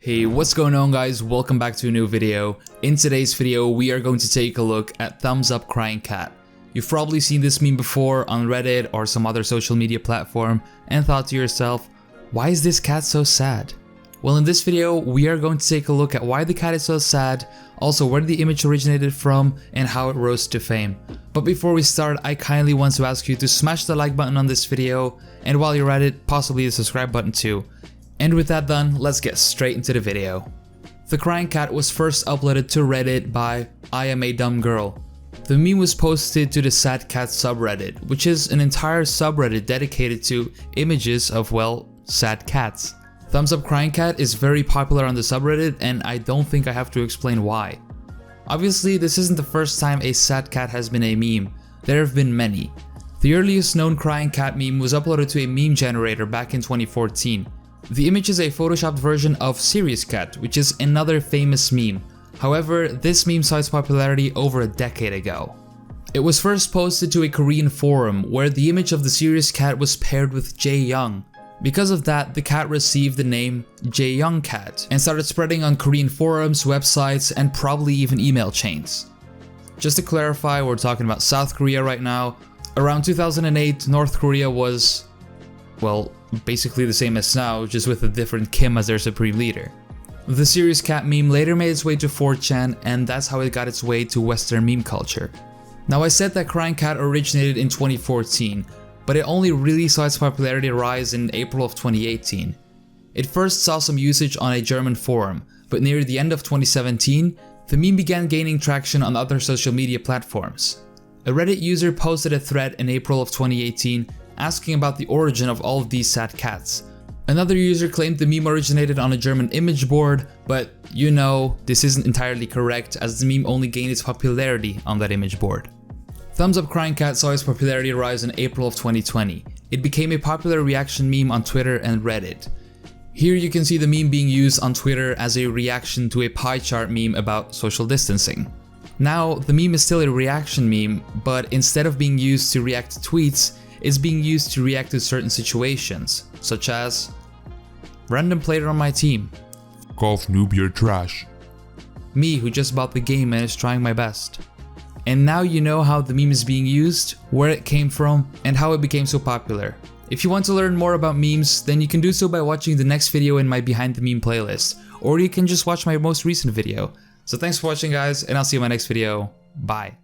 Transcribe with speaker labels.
Speaker 1: Hey, what's going on guys? Welcome back to a new video. In today's video, we are going to take a look at Thumbs Up Crying Cat. You've probably seen this meme before on Reddit or some other social media platform and thought to yourself, why is this cat so sad? Well, in this video, we are going to take a look at why the cat is so sad, also where the image originated from, and how it rose to fame. But before we start, I kindly want to ask you to smash the like button on this video, and while you're at it, possibly the subscribe button too. And with that done, let's get straight into the video. The crying cat was first uploaded to Reddit by I Am a Dumb Girl. The meme was posted to the Sad Cat subreddit, which is an entire subreddit dedicated to images of, well, sad cats. Thumbs Up Crying Cat is very popular on the subreddit, and I don't think I have to explain why. Obviously, this isn't the first time a sad cat has been a meme. There have been many. The earliest known crying cat meme was uploaded to a meme generator back in 2014. The image is a photoshopped version of Serious Cat, which is another famous meme. However, this meme saw its popularity over a decade ago. It was first posted to a Korean forum where the image of the Serious Cat was paired with Jae-young. Because of that, the cat received the name Jae-young Cat and started spreading on Korean forums, websites, and probably even email chains. Just to clarify, we're talking about South Korea right now. Around 2008, North Korea was, well, basically the same as now, just with a different Kim as their supreme leader. The Serious Cat meme later made its way to 4chan, and that's how it got its way to Western meme culture. Now, I said that Crying Cat originated in 2014, but it only really saw its popularity rise in April of 2018. It first saw some usage on a German forum, but near the end of 2017, the meme began gaining traction on other social media platforms. A Reddit user posted a thread in April of 2018 asking about the origin of all of these sad cats. Another user claimed the meme originated on a German image board, but you know, this isn't entirely correct as the meme only gained its popularity on that image board. Thumbs Up Crying Cat saw its popularity rise in April of 2020. It became a popular reaction meme on Twitter and Reddit. Here you can see the meme being used on Twitter as a reaction to a pie chart meme about social distancing. Now, the meme is still a reaction meme, but instead of being used to react to tweets, it's being used to react to certain situations, such as random player on my team,
Speaker 2: Golf noob, you're trash,
Speaker 1: me who just bought the game and is trying my best. And now you know how the meme is being used, where it came from, and how it became so popular. If you want to learn more about memes, then you can do so by watching the next video in my Behind the Meme playlist, or you can just watch my most recent video. So thanks for watching guys, and I'll see you in my next video. Bye.